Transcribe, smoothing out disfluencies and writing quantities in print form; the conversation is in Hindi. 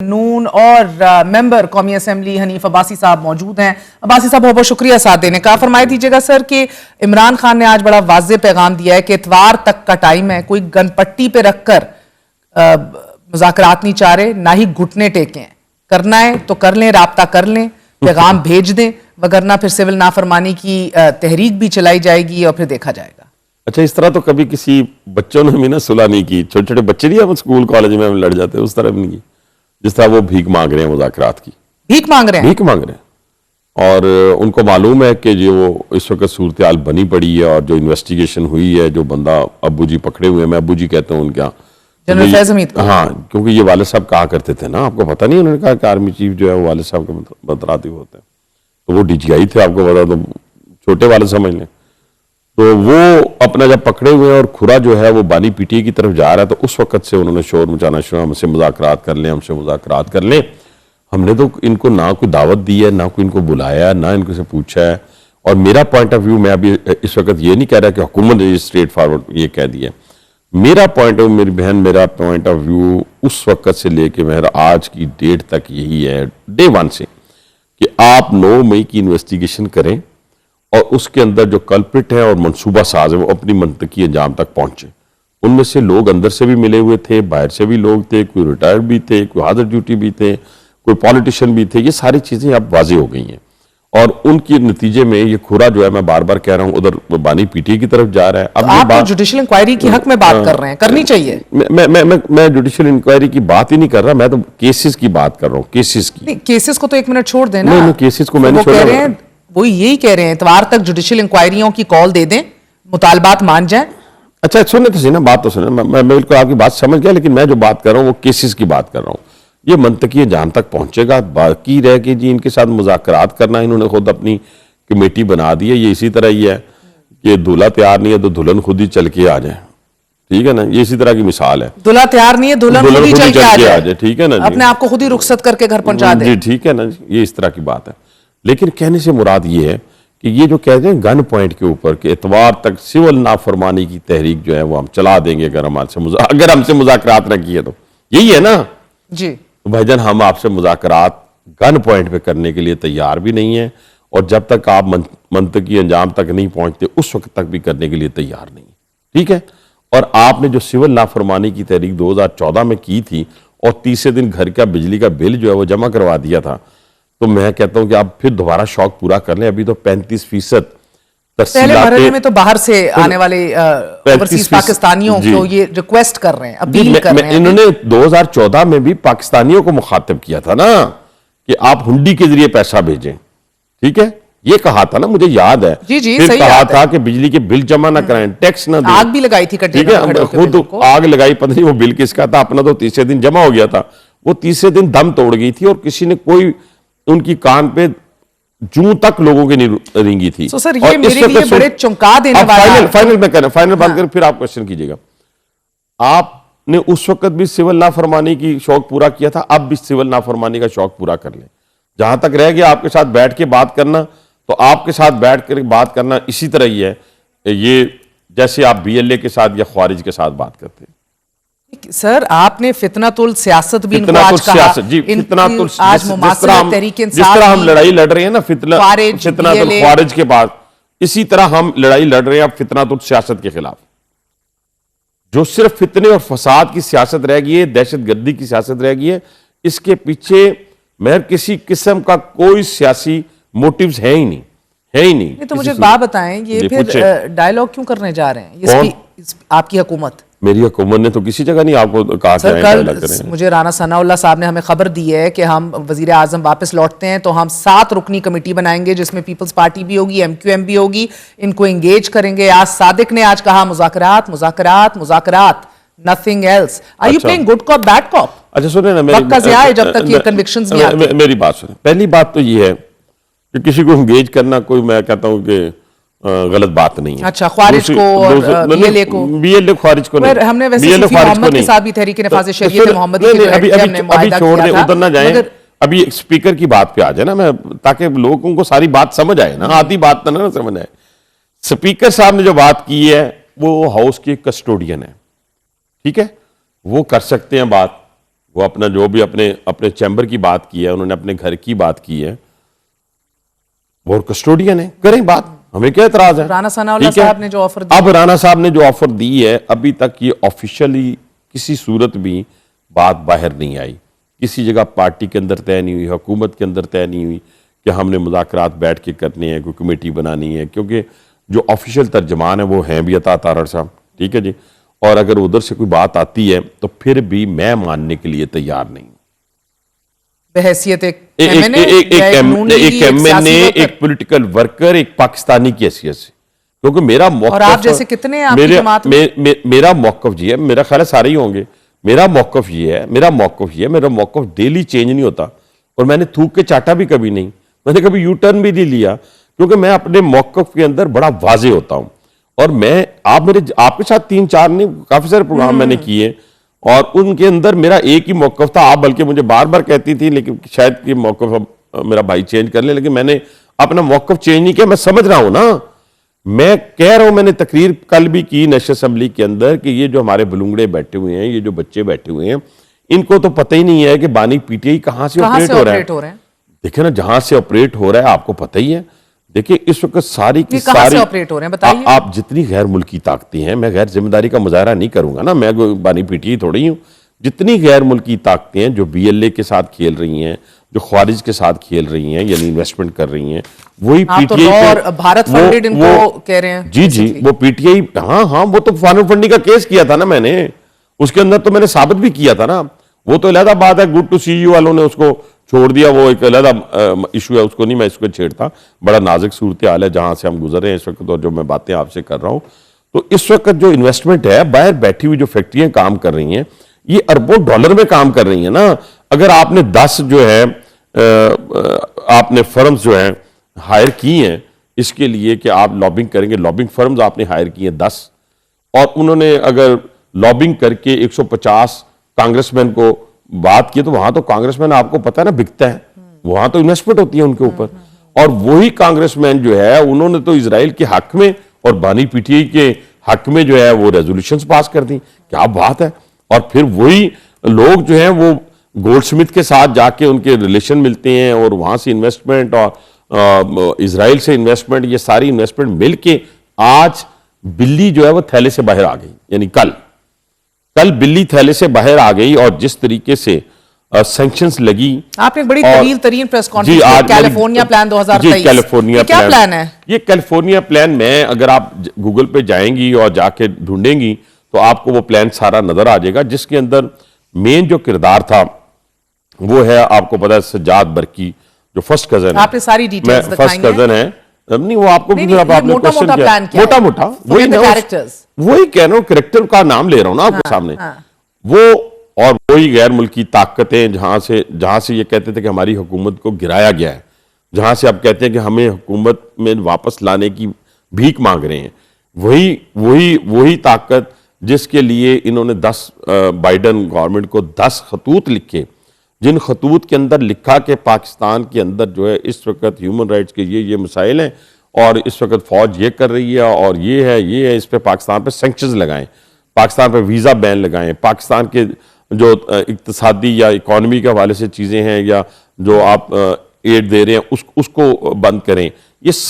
नून और मेंबर कौमी असेंबली हनीफ अब्बासी साहब मौजूद हैं। अब्बासी साहब बहुत बहुत शुक्रिया साथ देने का। फरमाए दीजिएगा सर कि इमरान खान ने आज बड़ा वाज़े पैगाम दिया है कि इतवार तक का टाइम है, कोई गनपट्टी पे रखकर मुज़ाकरात नहीं चाह रहे, ना ही घुटने टेके हैं। करना है तो कर लें, राब्ता कर लें, पैगाम भेज दें, वगरना फिर सिविल नाफरमानी की तहरीक भी चलाई जाएगी और फिर देखा जाएगा। अच्छा, इस तरह तो कभी किसी बच्चों ने भी ना सुलह नहीं की। छोटे छोटे बच्चे नहीं, हम स्कूल कॉलेज में हम लड़ जाते हैं, उस तरह भी नहीं की जिस तरह वो भीख मांग रहे हैं, मुज़ाकरात की भीख मांग रहे हैं। और उनको मालूम है कि जो इस वक्त सूरत हाल बनी पड़ी है और जो इन्वेस्टिगेशन हुई है, जो बंदा अब्बू जी पकड़े हुए हैं, मैं अब्बू जी कहता हूँ उनके यहाँ, जनरल फैज़ हमीद को। हाँ, क्योंकि ये वाले साहब कहा करते थे ना, आपको पता नहीं, उन्होंने कहा कि आर्मी चीफ जो है वो वाले साहब के बतराती होते हैं, तो वो DGI थे, आपको पता, तो छोटे वाले समझ लें। तो वो अपना जब पकड़े हुए हैं और खुरा जो है वो बानी पीटी की तरफ जा रहा है, तो उस वक्त से उन्होंने शोर मचाना शुरू, हमसे मुज़ाकरात कर लें, हमसे मुज़ाकरात कर लें। हमने तो इनको ना कोई दावत दी है, ना कोई इनको बुलाया, ना इनको से पूछा है। और मेरा पॉइंट ऑफ व्यू, मैं अभी इस वक्त ये नहीं कह रहा कि हुकूमत ने स्ट्रेट फॉरवर्ड ये कह दिया। मेरा पॉइंट ऑफ, मेरी बहन, मेरा पॉइंट ऑफ व्यू उस वक्त से लेके मेरा आज की डेट तक यही है, डे 1 से, कि आप 9 मई की इन्वेस्टिगेशन करें और उसके अंदर जो कल्प्रिट है और मंसूबा साज है वो अपनी मंतकी अंजाम तक पहुंचे। उनमें से लोग अंदर से भी मिले हुए थे, बाहर से भी लोग थे, कोई रिटायर्ड भी थे, कोई हाजिर ड्यूटी भी थे, कोई पॉलिटिशियन भी थे। ये सारी चीजें अब वाजे हो गई हैं और उनके नतीजे में ये खुरा जो है, मैं बार बार कह रहा हूं, उधर बानी पीटी की तरफ जा रहा है। अब आप तो जुडिशियल इंक्वायरी की हक में बात कर रहे हैं, करनी चाहिए। मैं जुडिशियल इंक्वायरी की बात ही नहीं कर रहा, मैं तो केसेस की बात कर रहा हूँ, केसेस की। केसेस को तो 1 मिनट छोड़ देना। नहीं, केसेस को मैंने छोड़ा। वो यही कह रहे हैं इतवार तक जुडिशियल इंक्वायरियों की कॉल दे दें, मुतालबात मान जाएं। अच्छा, सुने तो सही ना, बात तो सुने। मैं बिल्कुल आपकी बात समझ गया, लेकिन मैं जो बात कर रहा हूँ वो केसेस की बात कर रहा हूँ। ये मंतकी जहां तक पहुंचेगा, बाकी रह के जी इनके साथ मुज़ाकरात करना, इन्होंने खुद अपनी कमेटी बना दी है। ये इसी तरह ही है कि दूल्हा तैयार नहीं है तो दुल्हन खुद ही चल के आ जाए, ठीक है ना, ये इसी तरह की मिसाल है। दूल्हा तैयार नहीं है, दुल्हन खुद ही चल के आ जाए, ठीक है ना, अपने आप को खुद ही रुखसत करके घर पहुंचा दे, ठीक है ना, ये इस तरह की बात है। लेकिन कहने से मुराद ये है कि ये जो कहते हैं गन पॉइंट के ऊपर कि इतवार तक सिविल नाफरमानी की तहरीक जो है वो हम चला देंगे अगर हमसे मुज़ाकरात न किए, तो यही है ना जी। तो भाईजान, हम आपसे मुज़ाकरात गन पॉइंट पे करने के लिए तैयार भी नहीं है, और जब तक आप मंतकी अंजाम तक नहीं पहुंचते उस वक्त तक भी करने के लिए तैयार नहीं, ठीक है। और आपने जो सिविल नाफरमानी की तहरीक 2014 में की थी और तीसरे दिन घर का बिजली का बिल जो है वो जमा करवा दिया था, तो मैं कहता हूं कि आप फिर दोबारा शौक पूरा कर लें। अभी तो 35% पहले मरहले में तो बाहर से आने वाले ओवरसीज पाकिस्तानियों को ये रिक्वेस्ट कर रहे हैं, अपील कर रहे हैं। इन्होंने 2014 में भी पाकिस्तानियों को मुखातिब किया था ना कि आप हुंडी के जरिए पैसा भेजें, ठीक है, ये कहा था ना, मुझे याद है। जी जी, फिर सही कहा था कि बिजली के बिल जमा ना कराएं, टैक्स ना दें, आग भी लगाई थी, ठीक है, खुद आग लगाई, पता नहीं वो बिल किसका था, अपना तो तीसरे दिन जमा हो गया था। वो तीसरे दिन दम तोड़ गई थी और किसी ने कोई उनकी कान पे जूं तक लोगों की नहीं रेंगी थी। सर, ये मेरे लिए बड़े चौंका देने वाला। फाइनल में करें, फाइनल बात करें, फिर आप क्वेश्चन कीजिएगा। आपने उस वक्त भी सिविल नाफरमानी की शौक पूरा किया था, अब भी सिविल नाफरमानी का शौक पूरा कर लें। जहां तक रह गया आपके साथ बैठ के बात करना, तो आपके साथ बैठ कर बात करना इसी तरह ही है, ये जैसे आप BLA के साथ या ख्वारिज के साथ बात करते हैं। सर, आपने फितनातुल सियासत भी इनको आज कहा, जी, फितनातुल, आज मुमासिलत तहरीक इंसाफ, जिस तरह हम लड़ाई लड़ रहे हैं ना फितनातुल ख्वारिज के बाद, इसी तरह हम लड़ाई लड़ रहे हैं अब फितनातुल सियासत के खिलाफ। जो सिर्फ फितने और फसाद की सियासत रह गई है, दहशतगर्दी की सियासत रह गई है, इसके पीछे महज किसी किस्म का कोई सियासी मोटिव्स है ही नहीं, है ही नहीं। तो मुझे बात बताएं, ये फिर डायलॉग क्यों करने जा रहे हैं आपकी हुकूमत? मेरी हुकूमत ने तो किसी जगह नहीं आपको कहा। सर, कल मुझे राना सनाउल्लाह साहब ने हमें खबर दी है कि हम वजीर आजम वापस लौटते हैं तो हम 7 रुकनी कमेटी बनाएंगे, जिसमें पीपल्स पार्टी भी होगी, MQM भी होगी, इनको एंगेज करेंगे। आज सादिक ने आज कहा मुज़ाकरात मुज़ाकरात मुज़ाकरात, nothing else. Are you playing good cop bad cop? अच्छा सुने ना, जब तक ये कन्विक्शंस नहीं आती। मेरी बात सुने, पहली बात तो ये है कि किसी को एंगेज करना कोई, मैं कहता हूं कि गलत बात नहीं है। अच्छा, ख्वारिज को और BLA को, BLA ख्वारिज को नहीं, हमने वैसे सूफी मोहम्मद के साथ भी तहरीक नफाज़ शरीयत मोहम्मदी के अभी छोड़ दे, उधर ना जाए, अभी स्पीकर की बात पे आ जाए ना, मैं ताकि लोगों को सारी बात समझ आए ना, आधी बात तो ना समझ आए। स्पीकर साहब ने जो बात की है वो हाउस के कस्टोडियन है, ठीक है, वो कर सकते हैं बात, वो अपना जो भी अपने अपने चैम्बर की बात की है, उन्होंने अपने घर की बात की है, वो कस्टोडियन है, करें बात, हमें क्या एतराज है। राना सनाउल्लाह ठीक है? साहब ने जो ऑफर दिया, अब राना साहब ने जो ऑफर दी है, अभी तक ये ऑफिशियली किसी सूरत भी बात बाहर नहीं आई, किसी जगह पार्टी के अंदर तय नहीं हुई, हुकूमत के अंदर तय नहीं हुई कि हमने मुज़ाकरात बैठ के करने हैं, कोई कमेटी बनानी है, क्योंकि जो ऑफिशियल तर्जमान है वो हैं भी अता तारड़ साहब, ठीक है जी। और अगर उधर से कोई बात आती है तो फिर भी मैं मानने के लिए तैयार नहीं हूं। बहैसियत एक एक एमएनए, एक पॉलिटिकल वर्कर, एक पाकिस्तानी की हैसियत से, क्योंकि मेरा मौक़िफ़, और आप जैसे कितने हैं आपकी जमात में? मेरा मौक़िफ़ जी है, मेरा ख्याल है सारे ही होंगे, मेरा मौक़िफ़ ये है, मेरा मौक़िफ़ डेली चेंज नहीं होता, और मैंने थूक के चाटा भी कभी नहीं, मैंने कभी यू टर्न भी नहीं लिया, क्योंकि मैं अपने मौक़िफ़ के अंदर बड़ा वाज़े होता हूं। और मैं आपके साथ 3-4 नहीं, काफी सारे प्रोग्राम मैंने किए, और उनके अंदर मेरा एक ही मौक़िफ़ था। आप बल्कि मुझे बार बार कहती थी लेकिन शायद कि मौक़िफ़ अब मेरा भाई चेंज कर ले, लेकिन मैंने अपना मौक़िफ़ चेंज नहीं किया। मैं समझ रहा हूं ना, मैं कह रहा हूं, मैंने तकरीर कल भी की नेशनल असेंबली के अंदर कि ये जो हमारे बलूंगड़े बैठे हुए हैं, ये जो बच्चे बैठे हुए हैं, इनको तो पता ही नहीं है कि बानी पीटीआई कहां से ऑपरेट हो रहा है। देखिए ना, जहां से ऑपरेट हो रहा है आपको पता ही है। देखिए इस वक्त सारी की सारी ऑपरेट हो रहे हैं, बताइए। आप जितनी गैर मुल्की ताकतें हैं, मैं गैर जिम्मेदारी का मुजाहरा नहीं करूंगा ना, मैं बानी पीटीआई थोड़ी हूं। जितनी गैर मुल्की ताकतें हैं जो बीएलए के साथ खेल रही हैं, जो ख्वारिज के साथ खेल रही हैं, यानी इन्वेस्टमेंट कर रही हैं, वही पीटीआई और भारत फंडेड इनको कह रहे हैं। जी, वो पीटीआई, हाँ, वो तो फॉरेन फंडिंग का केस किया था ना मैंने, उसके अंदर तो मैंने साबित भी किया था ना। वो तो अलहदा बात है, गुड टू सी यू वालों ने उसको छोड़ दिया, वो एक अलहदा इशू है, उसको नहीं मैं इसको छेड़ता। बड़ा नाजुक सूरत हाल है जहां से हम गुजर रहे हैं इस वक्त, और जो मैं बातें आपसे कर रहा हूं, तो इस वक्त जो इन्वेस्टमेंट है, बाहर बैठी हुई जो फैक्ट्रियां काम कर रही हैं, ये अरबों डॉलर में काम कर रही हैं ना। अगर आपने 10 जो है आपने फर्म्स जो है हायर की हैं इसके लिए कि आप लॉबिंग करेंगे, लॉबिंग फर्म्स आपने हायर की हैं 10, और उन्होंने अगर लॉबिंग करके 150 कांग्रेसमैन को बात की, तो वहां तो कांग्रेसमैन आपको पता है ना बिकता है, वहां तो इन्वेस्टमेंट होती है उनके ऊपर। और वही कांग्रेसमैन जो है उन्होंने तो इजराइल के हक में और बानी पीटीआई के हक में जो है वो रेजोल्यूशंस पास कर दी। क्या बात है। और फिर वही लोग जो है वो गोल्डस्मिथ के साथ जाके उनके रिलेशन मिलते हैं, और वहां से इन्वेस्टमेंट और इजराइल से इन्वेस्टमेंट, ये सारी इन्वेस्टमेंट मिलके आज बिल्ली जो है वो थैले से बाहर आ गई। यानी कल बिल्ली थैले से बाहर आ गई, और जिस तरीके से सैंक्शंस लगी। आपने बड़ी तवील तरीन प्रेस कॉन्फ्रेंस की, कैलिफोर्निया प्लान 2023। कैलिफोर्निया क्या प्लान है? ये कैलिफोर्निया प्लान में अगर आप गूगल पे जाएंगी और जाके ढूंढेंगी तो आपको वो प्लान सारा नजर आ जाएगा, जिसके अंदर मेन जो किरदार था वो है, आपको पता है, सज्जाद बर्की, जो फर्स्ट कजन है। आपने सारी डिटेल्स दिखाई फर्स्ट कजन है, नहीं वो आपको भी मोटा-मोटा प्लान किया, मोटा वही कह रहा हूं, कैरेक्टर का नाम ले रहा हूं ना आपके सामने। वो और वही गैर मुल्की ताकतें जहां से ये कहते थे कि हमारी हुकूमत को गिराया गया है, जहां से आप कहते हैं कि हमें हुकूमत में वापस लाने की भीख मांग रहे हैं, वही ताकत जिसके लिए इन्होंने 10 बाइडन गवर्नमेंट को 10 खतूत लिखे, जिन खतूत के अंदर लिखा कि पाकिस्तान के अंदर जो है इस वक्त ह्यूमन राइट्स के ये मसाइल हैं, और इस वक्त फौज ये कर रही है, और ये है, इस पे पाकिस्तान पे सैंक्शंस लगाएं, पाकिस्तान पे वीज़ा बैन लगाएं, पाकिस्तान के जो इक्तिसादी या इकॉनमी के हवाले से चीज़ें हैं, या जो आप एड दे रहे हैं उसको बंद करें। ये